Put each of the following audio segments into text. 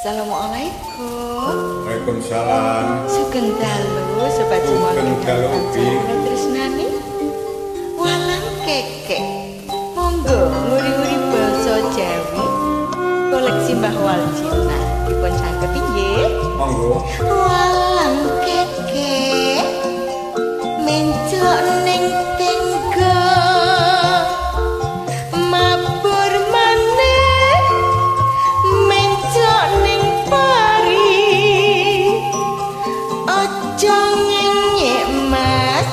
Assalamualaikum. Waalaikumsalam. Sugeng dalu sobat semuanya tresnani. Walang kekek. Monggo nguri-nguri basa Jawi. Koleksi Mbah Waljina dipun sangket nggih. Monggo. Walang kekek. Mencok ning tenggo. Mabur maneh. Mencok ning pari. Aja ngenyek Mas.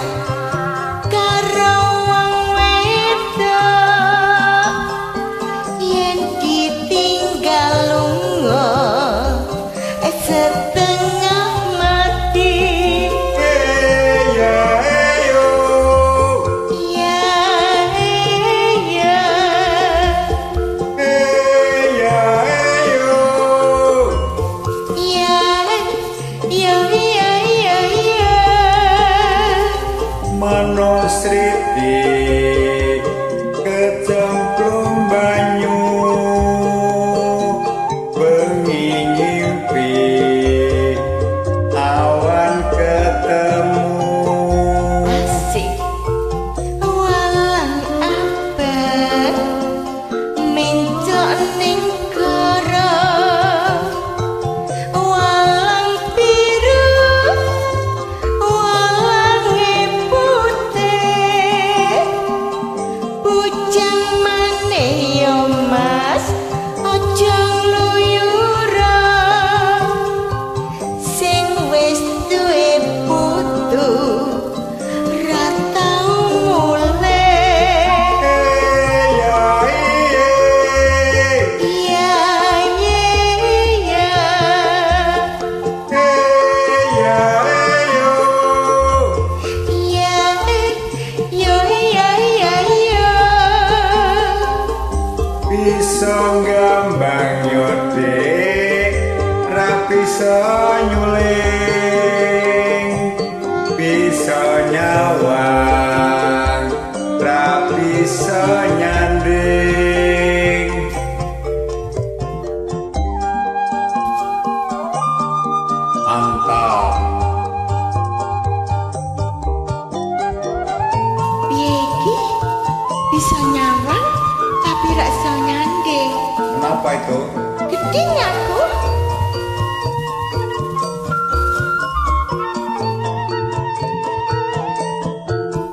Karo wong wedok. Yen ditinggal lunga. Setengah mati. Manosriti kecemplung banyu bengi ngimpi awan ketemu Asik. Walang abang mencok ning kara. Walang biru walange putih. Bujang maneh yo Mas, aja ngluyura. Sing wis duwe putu ra tau mulih. bisa ngambang nyode ra bisa nyuling bisa nyawang ra bisa nyanding mantap. Piye iki? Bisa nyawang tapi ra iso nyanding. Kenapa itu? Gedhe aku.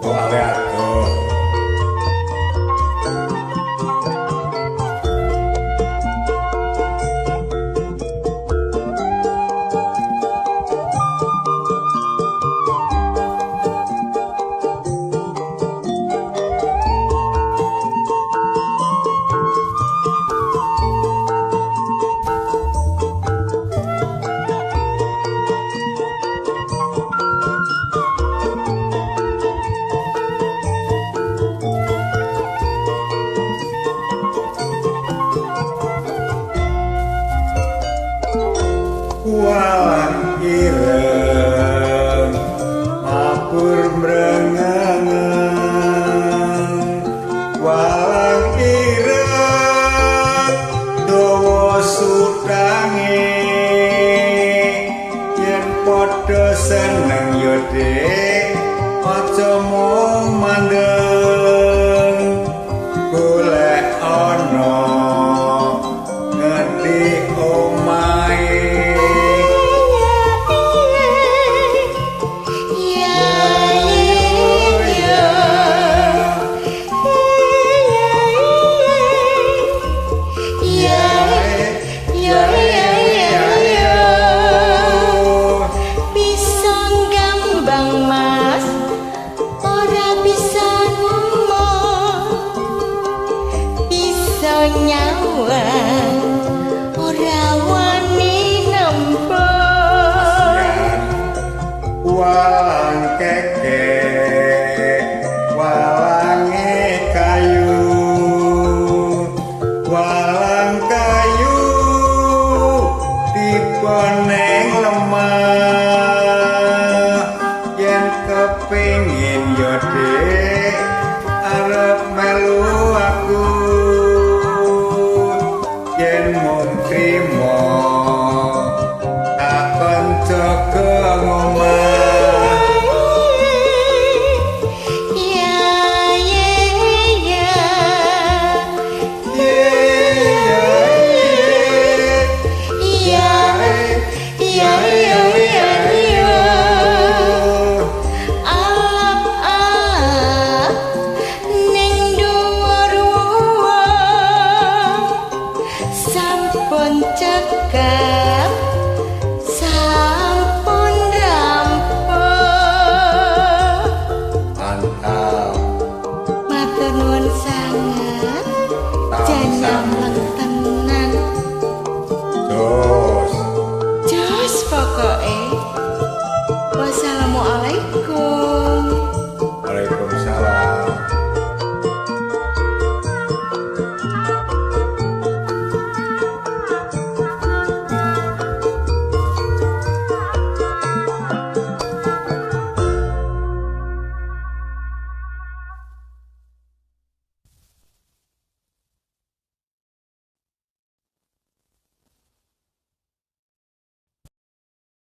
Kok atuh walang ireng mabur mrengengen walang ireng dawa sudange yen padha seneng yo Dik aja mung mandeng golek ana ngendi omahe. Bisa gambang Mas, ora bisa ngomong. Bisa nyawang, ora wani nembung. Walang kekek walange kayu walang kayu tipe neng lemah yen kepingin yo Dik arep melu aku yen mung trimo sampun cekap